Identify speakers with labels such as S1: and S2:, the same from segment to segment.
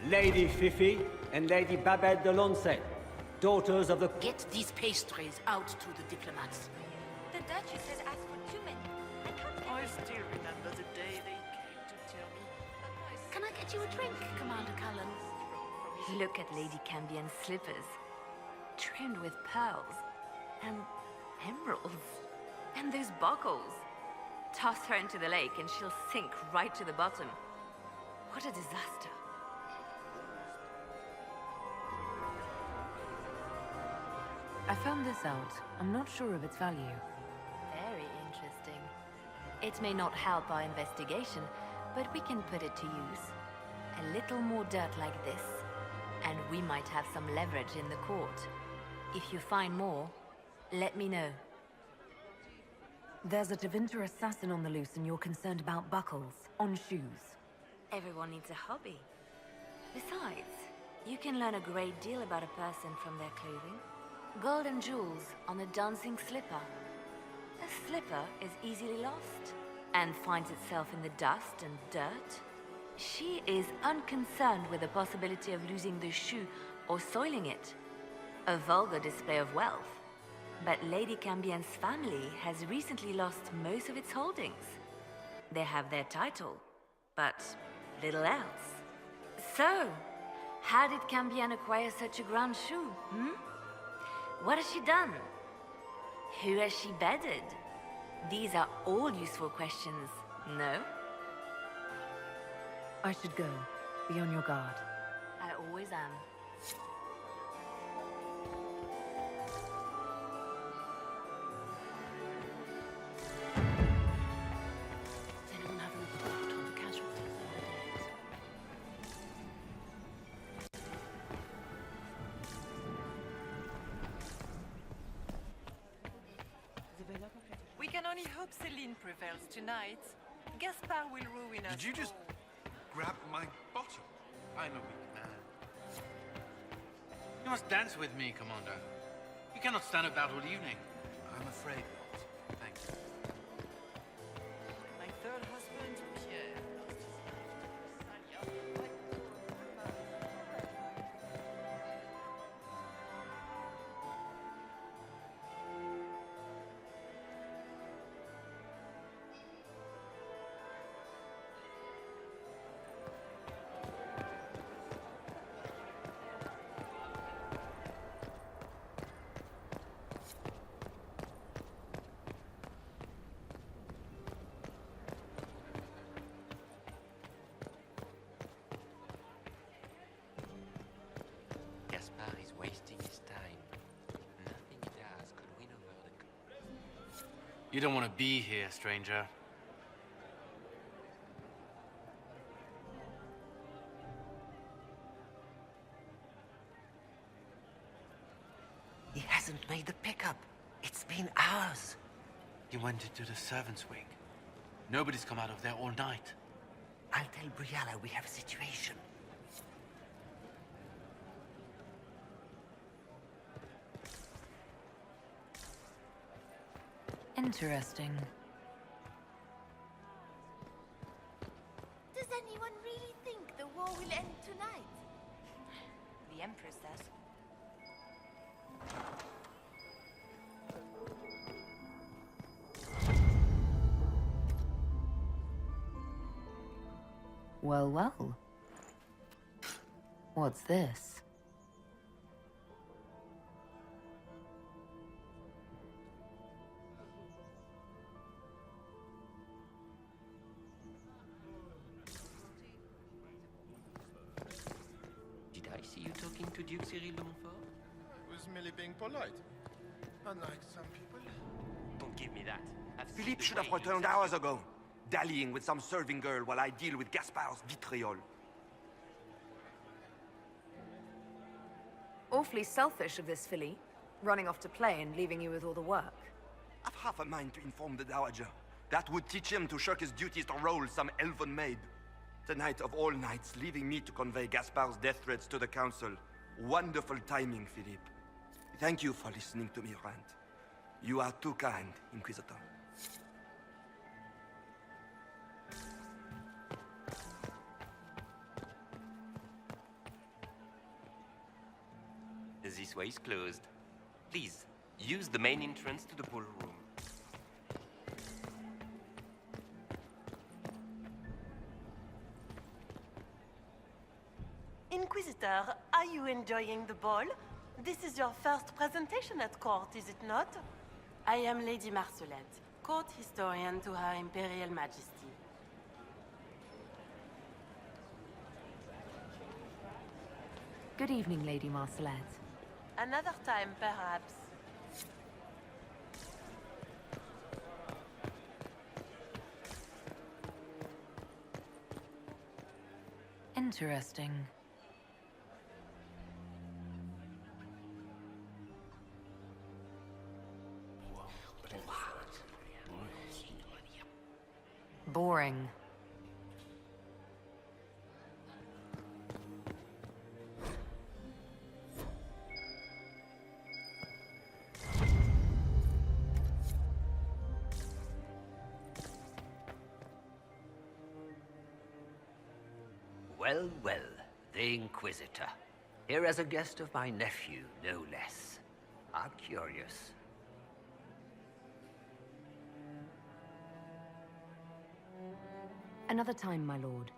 S1: Lady Fifi and Lady Babette de Lancet, daughters of the...
S2: Get these pastries out to the diplomats.
S3: The Duchess has asked for too many.
S4: I still remember the day they came to tell me.
S2: Can I get you a drink, Commander Cullen?
S3: Look at Lady Cambien's slippers. Trimmed with pearls. And emeralds. And those buckles. Toss her into the lake and she'll sink right to the bottom. What a disaster.
S5: I found this out. I'm not sure of its value.
S3: Very interesting. It may not help our investigation, but we can put it to use. A little more dirt like this, and we might have some leverage in the court. If you find more, let me know.
S5: There's a Tevinter assassin on the loose and you're concerned about buckles on shoes.
S3: Everyone needs a hobby. Besides, you can learn a great deal about a person from their clothing. Gold and jewels on a dancing slipper. A slipper is easily lost and finds itself in the dust and dirt. She is unconcerned with the possibility of losing the shoe or soiling it. A vulgar display of wealth. But Lady Cambien's family has recently lost most of its holdings. They have their title, but little else. So, how did Cambien acquire such a grand shoe, What has she done? Who has she bedded? These are all useful questions, no?
S5: I should go. Be on your guard.
S3: I always am.
S2: Is anyone having a report on the casualties in the days?
S4: We can only hope Celine prevails tonight. Gaspard will ruin us.
S6: Did you just grab my bottle?
S7: I'm a weak man. You must dance with me, Commander. You cannot stand about all evening.
S6: I'm afraid not. Thank you.
S4: My third husband, Pierre.
S8: Gaspard is wasting his time. Nothing he does could win over the...
S7: You don't want to be here, stranger.
S8: He hasn't made the pickup. It's been hours.
S7: He went into the servants' wing. Nobody's come out of there all night.
S8: I'll tell Briala we have a situation.
S5: Interesting.
S3: Does anyone really think the war will end tonight? The Empress says.
S5: Well, well. What's this?
S8: Did I see you talking to Duke Cyril de Montfort?
S6: I was merely being polite. Unlike some people.
S8: Don't give me that.
S9: Philippe should have returned hours ago, dallying with some serving girl while I deal with Gaspard's vitriol.
S5: Awfully selfish of this filly, running off to play and leaving you with all the work.
S9: I've half a mind to inform the Dowager. That would teach him to shirk his duties to roll some elven maid. Tonight of all nights, leaving me to convey Gaspard's death threats to the Council. Wonderful timing, Philippe. Thank you for listening to me rant. You are too kind, Inquisitor.
S8: This way is closed. Please, use the main entrance to the ballroom.
S4: Inquisitor, are you enjoying the ball? This is your first presentation at court, is it not?
S2: I am Lady Marcelette, court historian to Her Imperial Majesty.
S5: Good evening, Lady Marcelette.
S4: Another time, perhaps.
S5: Interesting. Boring.
S10: Well, well, the Inquisitor. Here as a guest of my nephew, no less. How curious.
S5: Another time, my lord.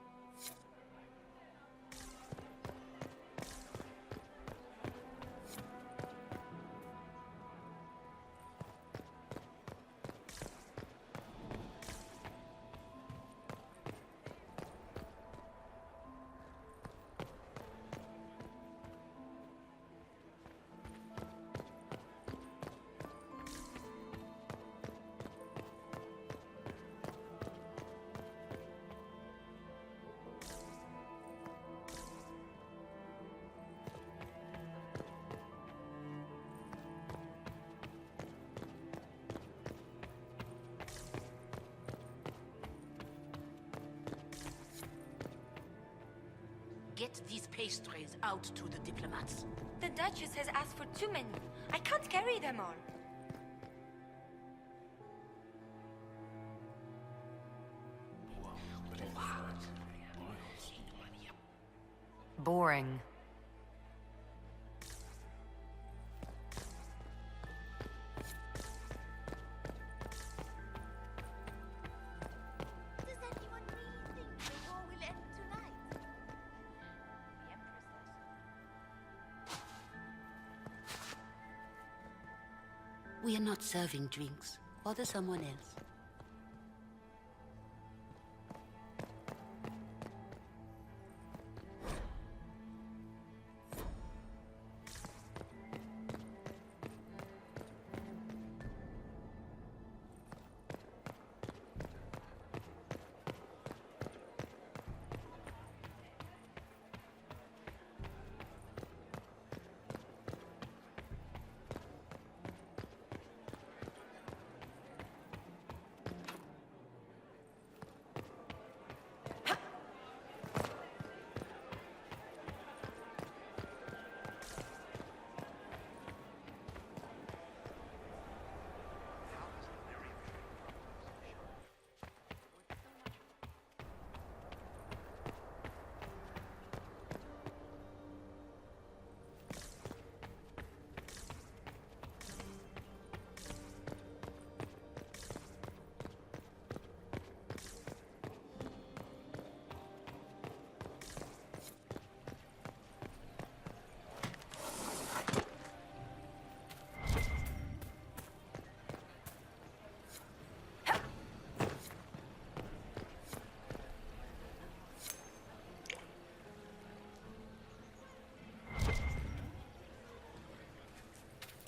S2: Get these pastries out to the diplomats.
S3: The Duchess has asked for too many. I can't carry them all.
S5: Boring.
S3: Does anyone really think the war will end tonight? The Empress does.
S2: We are not serving drinks. Bother someone else.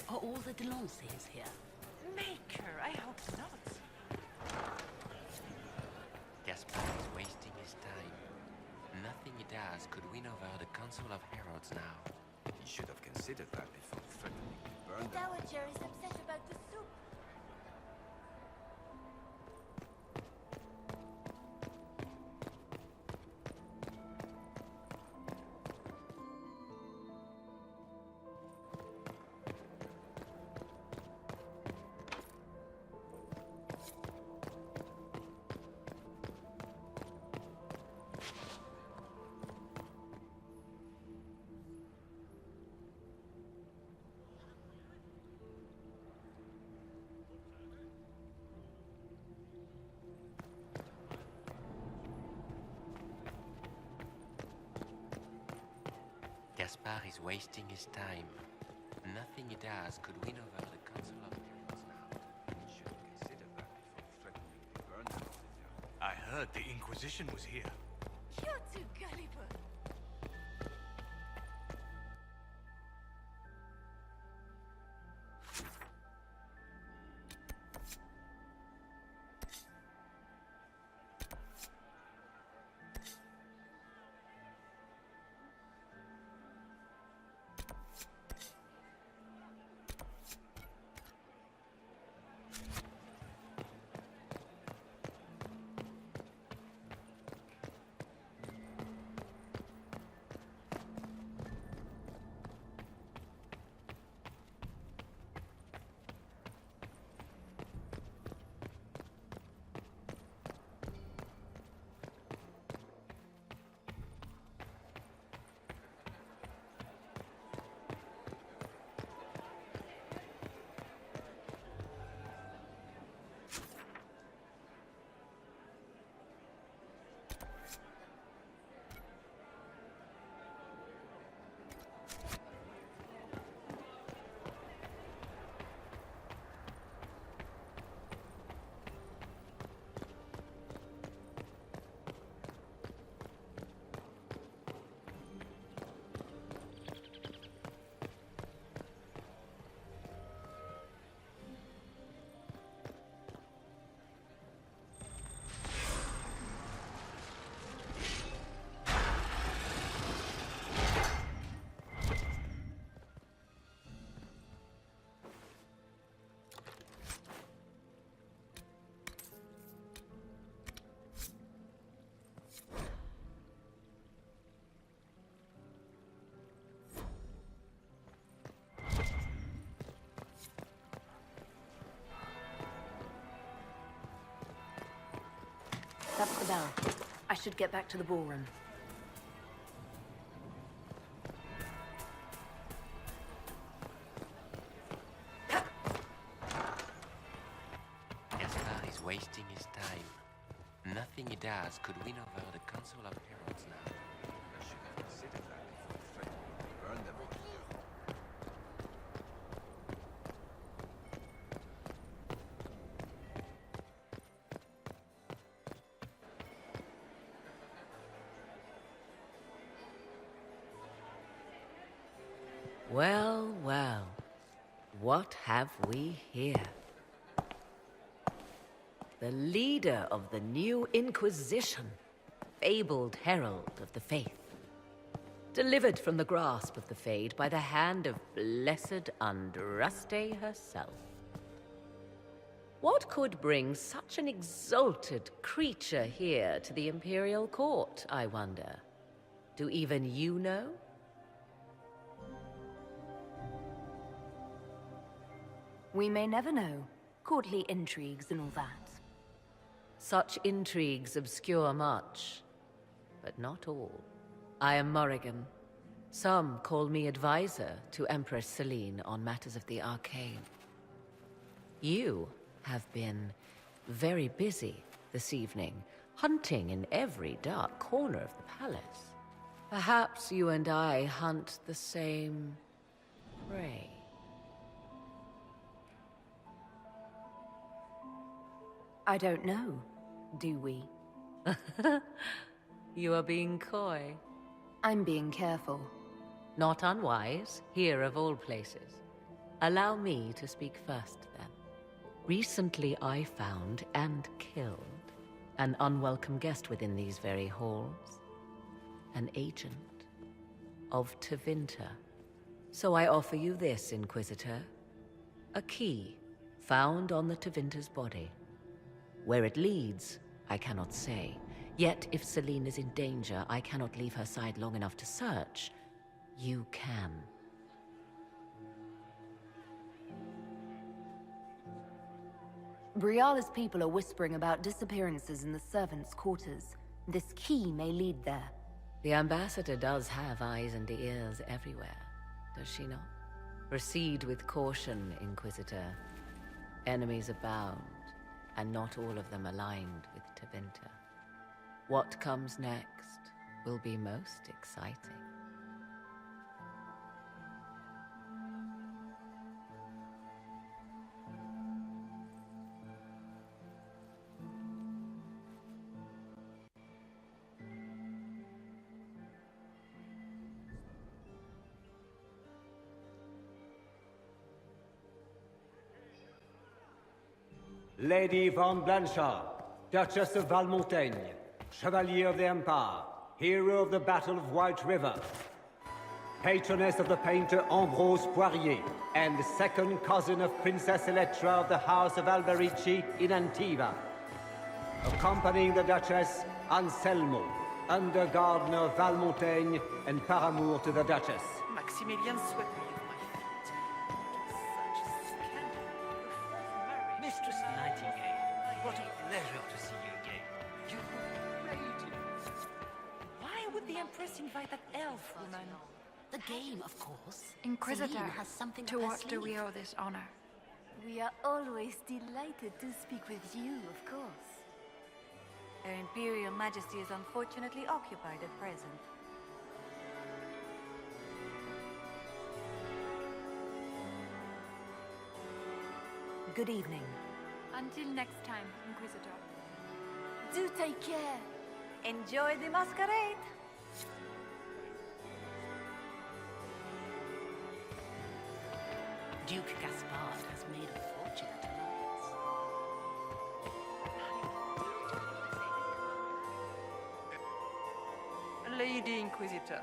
S2: Are all the Delancers here?
S4: Maker, I hope not.
S8: Gaspard is wasting his time. Nothing he does could win over the Council of Heralds now.
S9: He should have considered that before threatening to burn
S3: The
S9: them.
S3: Dowager is upset about the soup.
S8: is wasting his time. Nothing he does could win over the Council of Heralds now.
S10: You should consider that before threatening to burn them all to death.
S11: I heard the Inquisition was here.
S3: You're too gullible.
S5: That's the bell. I should get back to the ballroom.
S8: Gaspar is wasting his time. Nothing he does could win over the Council of Heralds now.
S10: You should consider that before threatening to burn them all to death.
S12: Well, well, what have we here? The leader of the new Inquisition, fabled herald of the faith, delivered from the grasp of the Fade by the hand of blessed Andraste herself. What could bring such an exalted creature here to the Imperial Court, I wonder? Do even you know?
S5: We may never know. Courtly intrigues and all that.
S12: Such intrigues obscure much, but not all. I am Morrigan. Some call me advisor to Empress Celine on matters of the arcane. You have been very busy this evening, hunting in every dark corner of the palace. Perhaps you and I hunt the same prey.
S5: I don't know. Do we?
S12: You are being coy.
S5: I'm being careful.
S12: Not unwise, here of all places. Allow me to speak first, then. Recently I found and killed an unwelcome guest within these very halls. An agent of Tevinter. So I offer you this, Inquisitor. A key found on the Tevinter's body. Where it leads, I cannot say. Yet, if Celine is in danger, I cannot leave her side long enough to search. You can.
S5: Briala's people are whispering about disappearances in the servants' quarters. This key may lead there.
S12: The ambassador does have eyes and ears everywhere, does she not? Proceed with caution, Inquisitor. Enemies abound, and not all of them aligned with Tevinter. What comes next will be most exciting.
S1: Lady Von Blanchard, Duchess of Valmontaigne, Chevalier of the Empire, hero of the Battle of White River, patroness of the painter Ambrose Poirier, and second cousin of Princess Electra of the House of Alberici in Antiva. Accompanying the Duchess, Anselmo, under gardener of Valmontaigne and paramour to the Duchess.
S4: Maximilian swept me off my feet. Such a scandal.
S10: Mistress Nightingale, what a pleasure to see you again. You were radiant.
S4: Why would the Empress invite that elf woman?
S5: The game, of course.
S13: Inquisitor,
S5: Celine has something
S13: to
S5: up her
S13: what do we
S5: sleeve.
S13: owe this honor?
S3: We are always delighted to speak with you, of course. Her Imperial Majesty is unfortunately occupied at present.
S5: Good evening.
S13: Until next time, Inquisitor.
S3: Do take care. Enjoy the masquerade.
S5: Duke Gaspard has made a fortune at Alliance.
S4: Lady Inquisitor.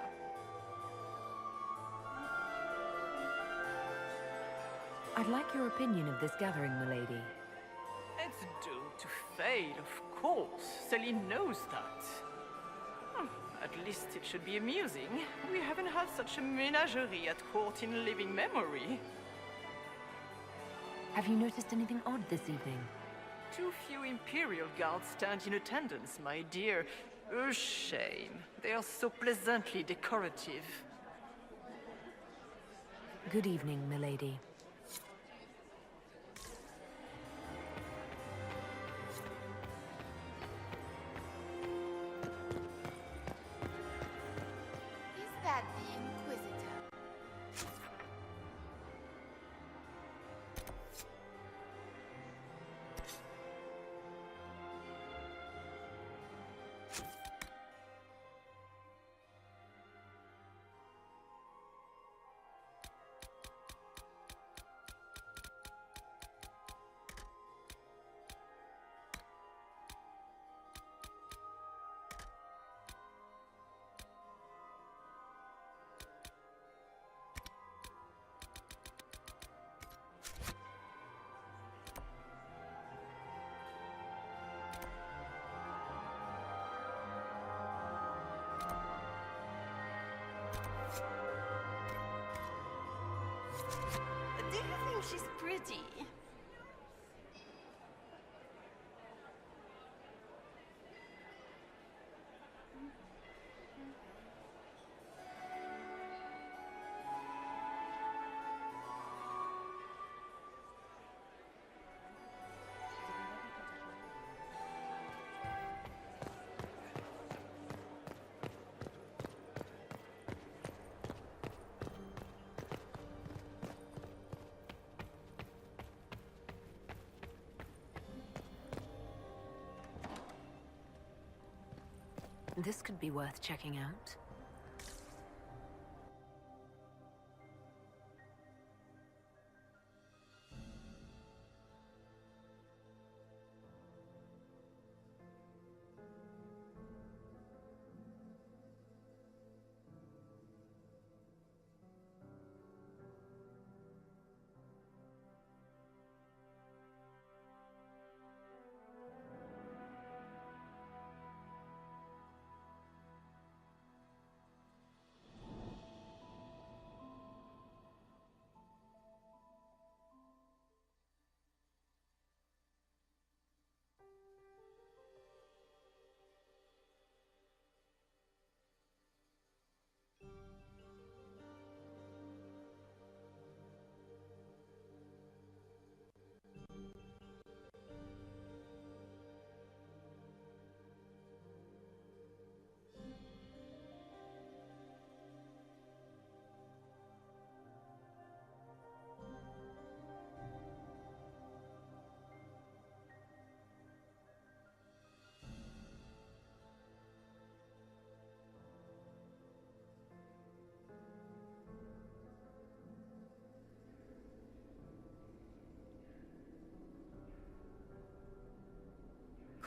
S5: I'd like your opinion of this gathering, milady.
S4: It's doomed to fail, of course. Celine knows that. At least it should be amusing. We haven't had such a menagerie at court in living memory.
S5: Have you noticed anything odd this evening?
S4: Too few Imperial guards stand in attendance, my dear. A shame. They are so pleasantly decorative.
S5: Good evening, milady.
S2: Is that the Inquisitor? Do you think she's pretty?
S5: This could be worth checking out.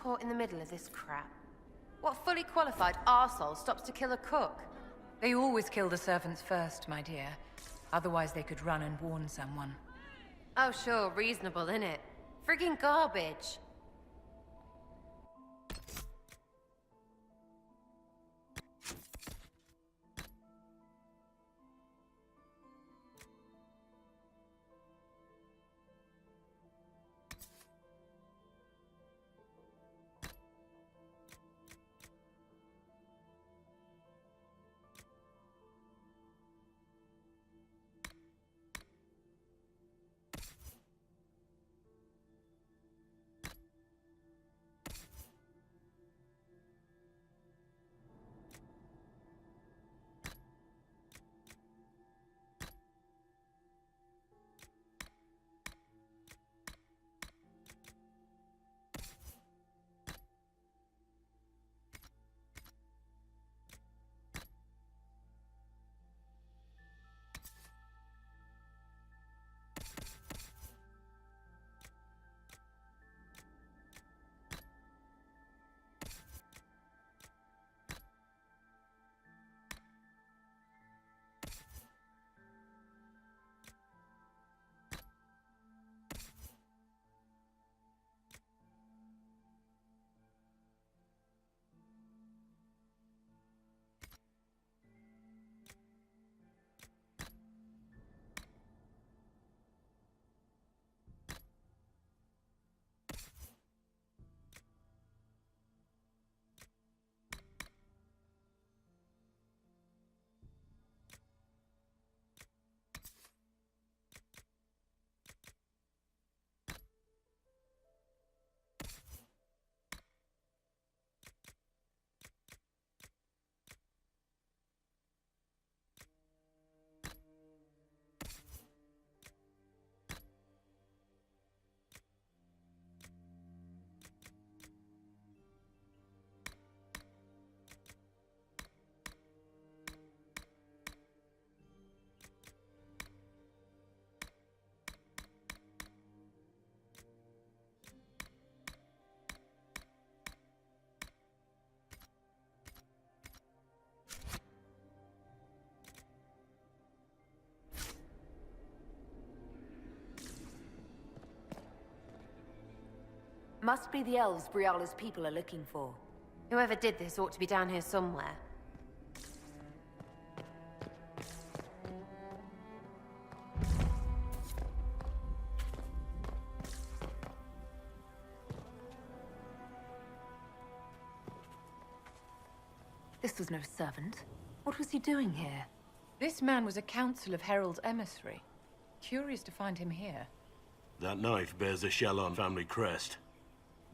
S14: caught in the middle of this crap? What fully qualified arsehole stops to kill a cook?
S15: They always kill the servants first, my dear. Otherwise they could run and warn someone.
S14: Oh sure, reasonable, innit? Friggin' garbage.
S5: Must be the elves Briala's people are looking for.
S14: Whoever did this ought to be down here somewhere.
S5: This was no servant. What was he doing here?
S15: This man was a council of Herald's emissary. Curious to find him here.
S16: That knife bears the Shalon family crest.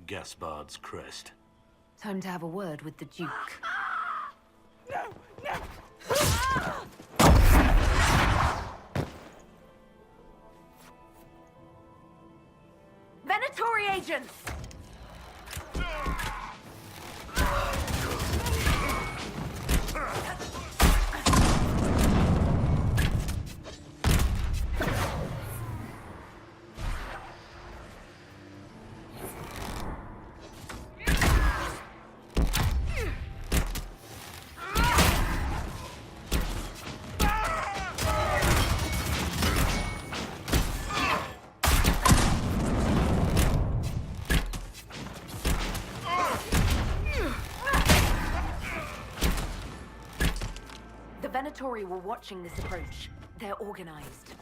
S16: Gaspard's crest.
S5: Time to have a word with the Duke.
S4: No! No!
S5: Venatori agents! The Venatori were watching this approach. They're organized.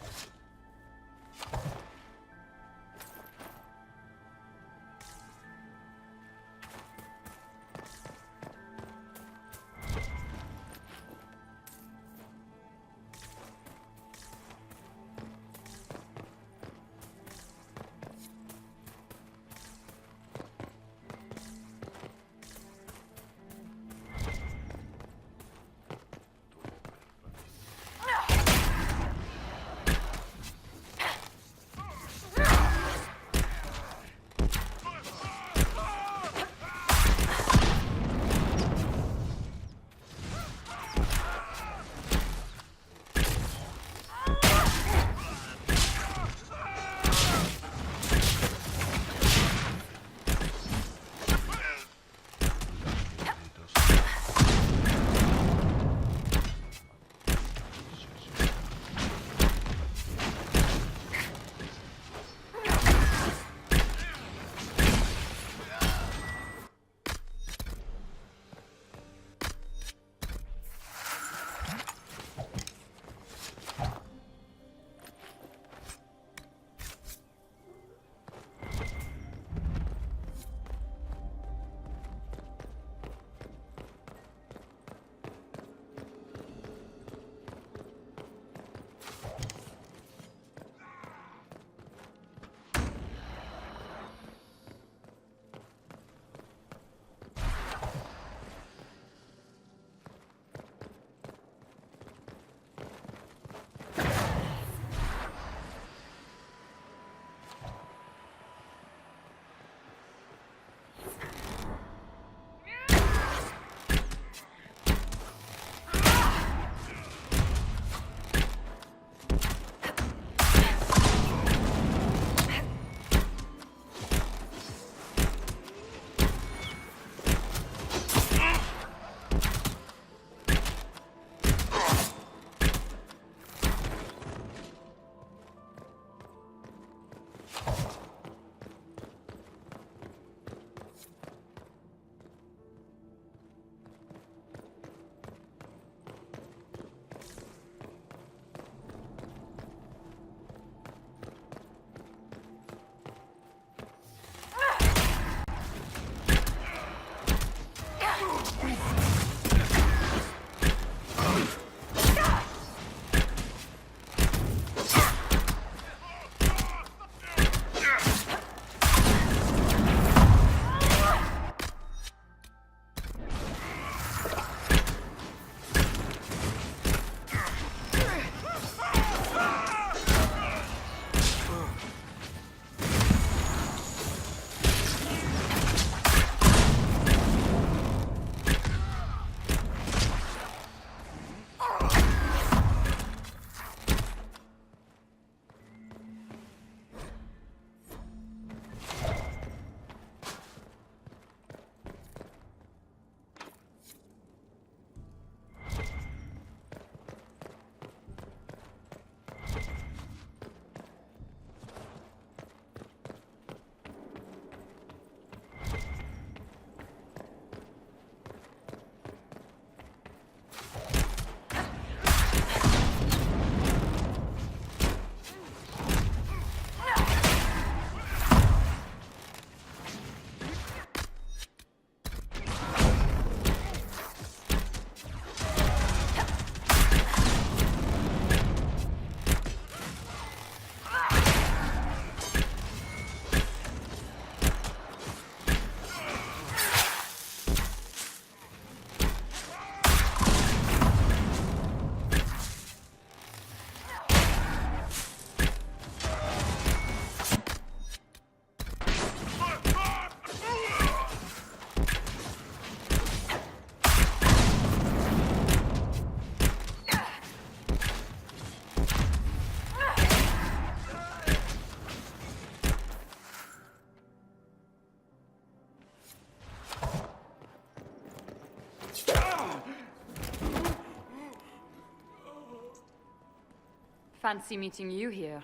S13: fancy meeting you here.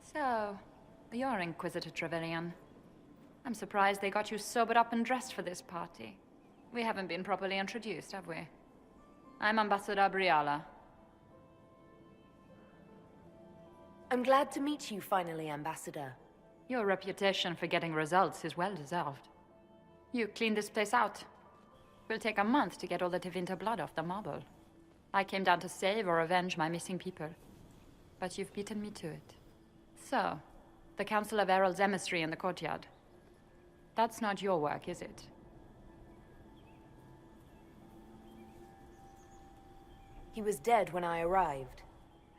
S13: So, you're Inquisitor Trevelyan. I'm surprised they got you sobered up and dressed for this party. We haven't been properly introduced, have we? I'm Ambassador Briala.
S5: I'm glad to meet you finally, Ambassador.
S13: Your reputation for getting results is well deserved. You cleaned this place out. Will take a month to get all the Tevinter blood off the marble. I came down to save or avenge my missing people. But you've beaten me to it. So, the Council of Herald's emissary in the courtyard. That's not your work, is it?
S5: He was dead when I arrived.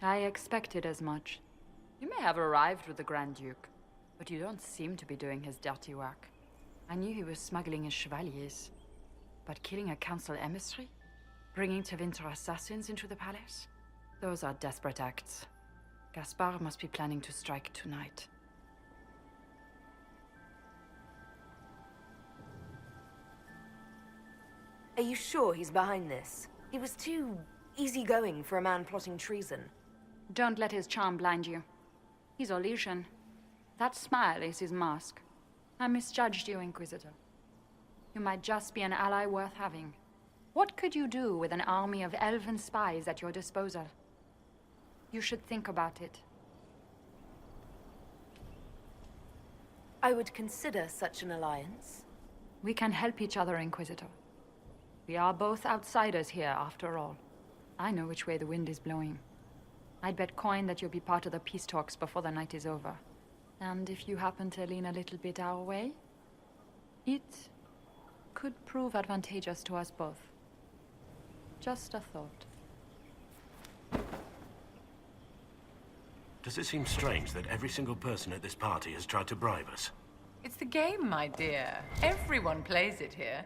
S13: I expected as much. You may have arrived with the Grand Duke, but you don't seem to be doing his dirty work. I knew he was smuggling his chevaliers. But killing a council emissary? Bringing Tevinter assassins into the palace? Those are desperate acts. Gaspard must be planning to strike tonight.
S5: Are you sure he's behind this? He was too easygoing for a man plotting treason.
S13: Don't let his charm blind you. He's Orlesian. That smile is his mask. I misjudged you, Inquisitor. You might just be an ally worth having. What could you do with an army of elven spies at your disposal? You should think about it.
S5: I would consider such an alliance.
S13: We can help each other, Inquisitor. We are both outsiders here, after all. I know which way the wind is blowing. I'd bet coin that you'll be part of the peace talks before the night is over. And if you happen to lean a little bit our way, it could prove advantageous to us both. Just a thought.
S16: Does it seem strange that every single person at this party has tried to bribe us?
S15: It's the game, my dear. Everyone plays it here.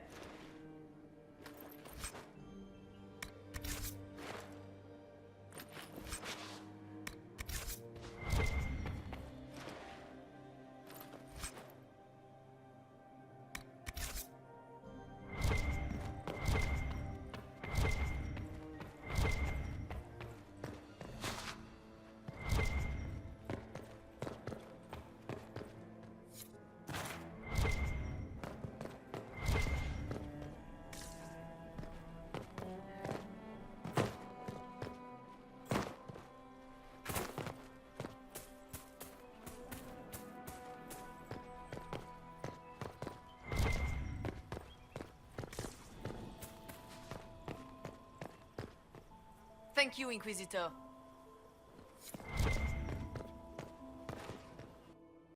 S2: Thank you, Inquisitor.